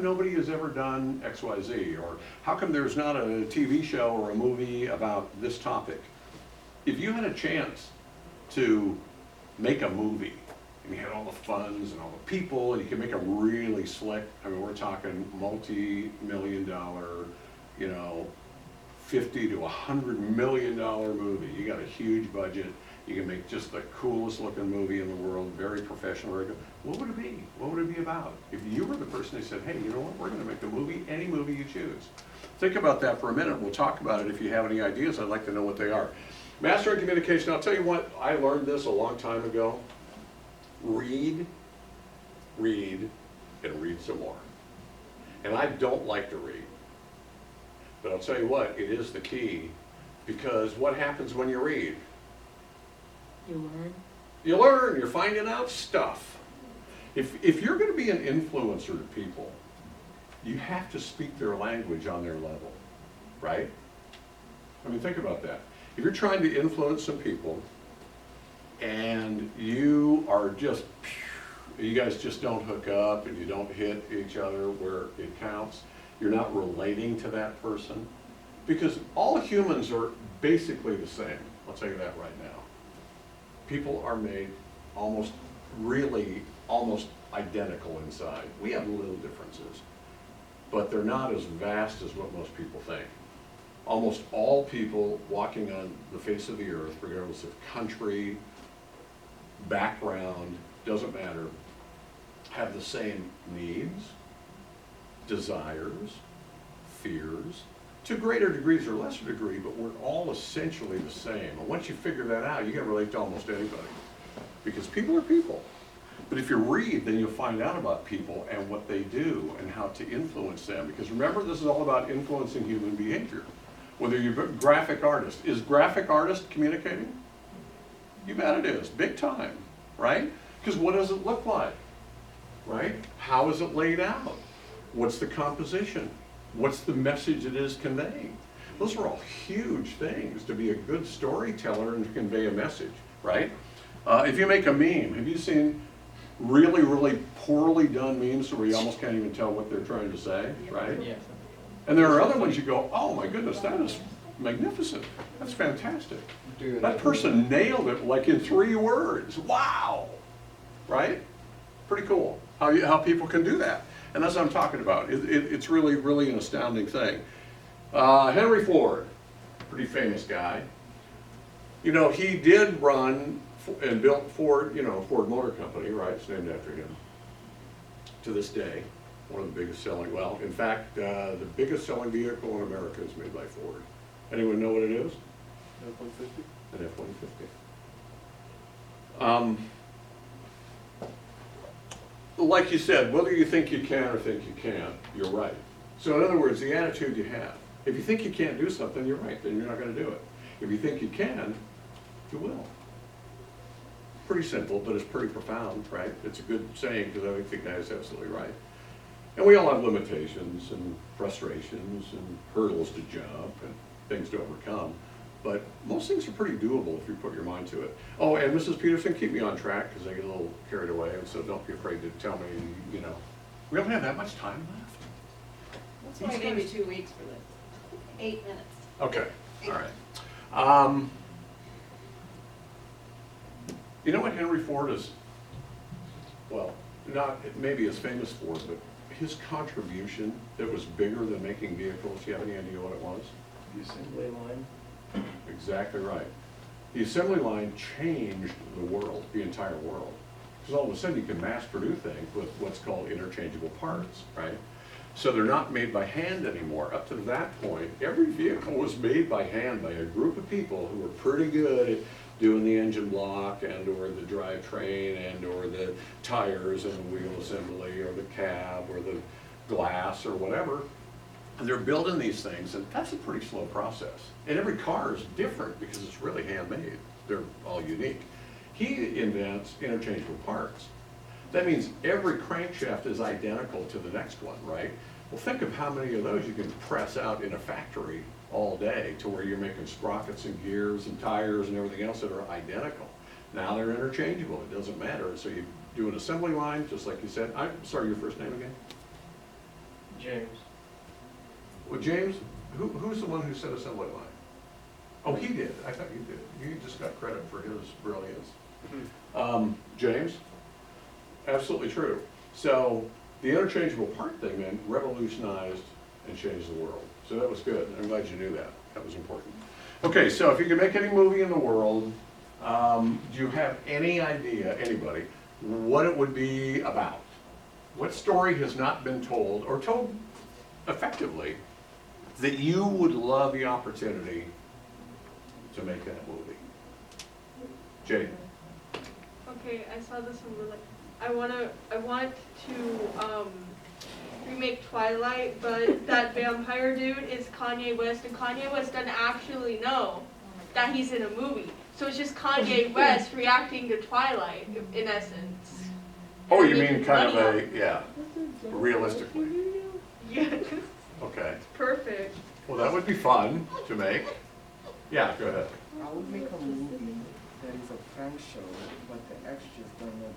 come nobody has ever done XYZ? Or how come there's not a TV show or a movie about this topic? If you had a chance to make a movie, and you had all the funds and all the people, and you could make a really slick, I mean, we're talking multi-million-dollar, you know, $50 to $100 million movie. You got a huge budget. You can make just the coolest looking movie in the world, very professional, very good. What would it be? What would it be about? If you were the person who said, hey, you know what, we're gonna make a movie, any movie you choose. Think about that for a minute. We'll talk about it. If you have any ideas, I'd like to know what they are. Master in communication, I'll tell you what, I learned this a long time ago. Read, read, and read some more. And I don't like to read. But I'll tell you what, it is the key, because what happens when you read? You learn. You learn, you're finding out stuff. If you're going to be an influencer to people, you have to speak their language on their level, right? I mean, think about that. If you're trying to influence some people, and you are just, you guys just don't hook up, and you don't hit each other where it counts, you're not relating to that person, because all humans are basically the same. I'll tell you that right now. People are made almost identical inside. We have little differences, but they're not as vast as what most people think. Almost all people walking on the face of the earth, regardless of country, background, doesn't matter, have the same needs, desires, fears, to greater degrees or lesser degree, but we're all essentially the same. And once you figure that out, you can relate to almost anybody, because people are people. But if you read, then you'll find out about people and what they do and how to influence them. Because remember, this is all about influencing human behavior. Whether you're a graphic artist, is graphic artist communicating? You bet it is, big time, right? Because what does it look like, right? How is it laid out? What's the composition? What's the message it is conveying? Those are all huge things to be a good storyteller and to convey a message, right? If you make a meme, have you seen really, really poorly done memes where you almost can't even tell what they're trying to say, right? Yeah. And there are other ones you go, oh my goodness, that is magnificent. That's fantastic. That person nailed it like in 3 words. Wow, right? Pretty cool how people can do that. And that's what I'm talking about. It's really, really an astounding thing. Henry Ford, pretty famous guy. You know, he did run and built Ford, you know, Ford Motor Company, right? It's named after him. To this day, one of the biggest selling, well, in fact, the biggest selling vehicle in America is made by Ford. Anyone know what it is? F-150? An F-150. Like you said, whether you think you can or think you can't, you're right. So in other words, the attitude you have. If you think you can't do something, you're right, then you're not going to do it. If you think you can, you will. Pretty simple, but it's pretty profound, right? It's a good saying, because I think the guy is absolutely right. And we all have limitations and frustrations and hurdles to jump and things to overcome. But most things are pretty doable if you put your mind to it. Oh, and Mrs. Peterson, keep me on track, because I get a little carried away, and so don't be afraid to tell me, you know. We don't have that much time left. That's why I gave you 2 weeks for this. 8 minutes. Okay, all right. You know what Henry Ford is, well, not maybe as famous for, but his contribution that was bigger than making vehicles, do you have any idea what it was? The assembly line. Exactly right. The assembly line changed the world, the entire world. Because all of a sudden you can mass produce things with what's called interchangeable parts, right? So they're not made by hand anymore. Up to that point, every vehicle was made by hand by a group of people who were pretty good at doing the engine block and or the drivetrain and or the tires and the wheel assembly or the cab or the glass or whatever. And they're building these things, and that's a pretty slow process. And every car is different because it's really handmade. They're all unique. He invents interchangeable parts. That means every crankshaft is identical to the next one, right? Well, think of how many of those you can press out in a factory all day to where you're making sprockets and gears and tires and everything else that are identical. Now they're interchangeable. It doesn't matter. So you do an assembly line, just like you said. I'm sorry, your first name again? James. Well, James, who's the one who said assembly line? Oh, he did. I thought you did. You just got credit for his brilliance. James? Absolutely true. So the interchangeable part thing then revolutionized and changed the world. So that was good. I'm glad you knew that. That was important. Okay, so if you could make any movie in the world, do you have any idea, anybody, what it would be about? What story has not been told, or told effectively, that you would love the opportunity to make that movie? Jay? Okay, I saw this one. Like, I want to remake Twilight, but that vampire dude is Kanye West, and Kanye West doesn't actually know that he's in a movie. So it's just Kanye West reacting to Twilight, in essence. Oh, you And mean making kind of money a, yeah, realistically. Yes, Okay. perfect. Well, that would be fun to make. Yeah, go ahead. I would make a movie that is a prank show, but the extras don't know